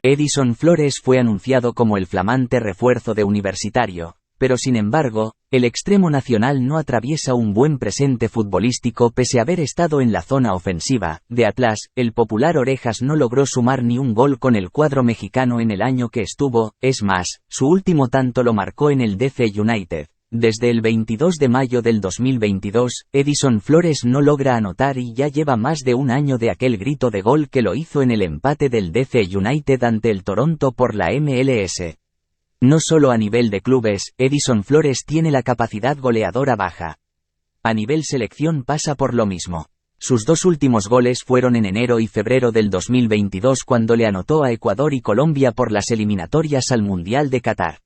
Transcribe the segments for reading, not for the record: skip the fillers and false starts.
Edison Flores fue anunciado como el flamante refuerzo de Universitario, pero sin embargo, el extremo nacional no atraviesa un buen presente futbolístico pese a haber estado en la zona ofensiva. De Atlas, el popular Orejas no logró sumar ni un gol con el cuadro mexicano en el año que estuvo, es más, su último tanto lo marcó en el DC United. Desde el 22 de mayo del 2022, Edison Flores no logra anotar y ya lleva más de un año de aquel grito de gol que lo hizo en el empate del DC United ante el Toronto por la MLS. No solo a nivel de clubes, Edison Flores tiene la capacidad goleadora baja. A nivel selección pasa por lo mismo. Sus dos últimos goles fueron en enero y febrero del 2022 cuando le anotó a Ecuador y Colombia por las eliminatorias al Mundial de Qatar.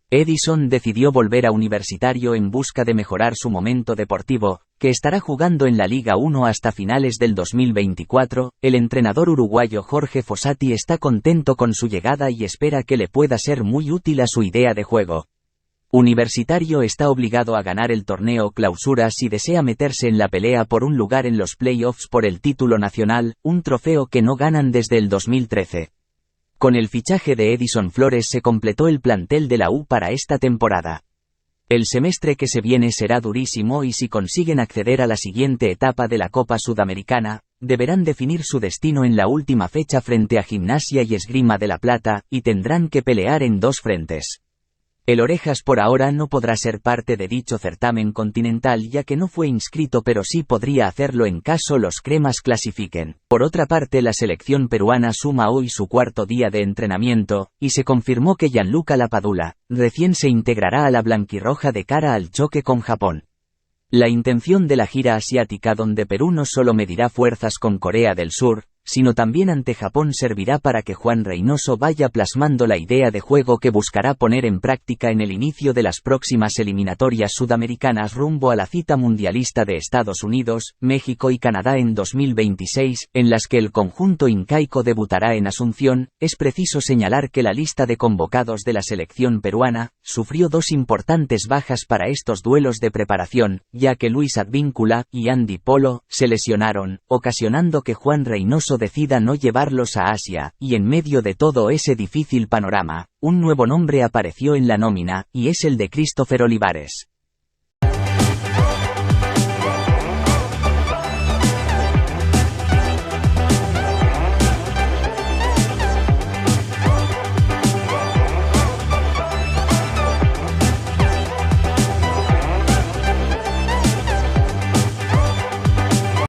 Edison decidió volver a Universitario en busca de mejorar su momento deportivo, que estará jugando en la Liga 1 hasta finales del 2024. El entrenador uruguayo Jorge Fossati está contento con su llegada y espera que le pueda ser muy útil a su idea de juego. Universitario está obligado a ganar el torneo Clausura si desea meterse en la pelea por un lugar en los playoffs por el título nacional, un trofeo que no ganan desde el 2013. Con el fichaje de Edison Flores se completó el plantel de la U para esta temporada. El semestre que se viene será durísimo y si consiguen acceder a la siguiente etapa de la Copa Sudamericana, deberán definir su destino en la última fecha frente a Gimnasia y Esgrima de La Plata, y tendrán que pelear en dos frentes. El Orejas por ahora no podrá ser parte de dicho certamen continental ya que no fue inscrito, pero sí podría hacerlo en caso los cremas clasifiquen. Por otra parte, la selección peruana suma hoy su cuarto día de entrenamiento, y se confirmó que Gianluca Lapadula recién se integrará a la blanquirroja de cara al choque con Japón. La intención de la gira asiática, donde Perú no solo medirá fuerzas con Corea del Sur, sino también ante Japón, servirá para que Juan Reynoso vaya plasmando la idea de juego que buscará poner en práctica en el inicio de las próximas eliminatorias sudamericanas rumbo a la cita mundialista de Estados Unidos, México y Canadá en 2026, en las que el conjunto incaico debutará en Asunción. Es preciso señalar que la lista de convocados de la selección peruana sufrió dos importantes bajas para estos duelos de preparación, ya que Luis Advíncula y Andy Polo se lesionaron, ocasionando que Juan Reynoso decida no llevarlos a Asia, y en medio de todo ese difícil panorama, un nuevo nombre apareció en la nómina, y es el de Christopher Olivares.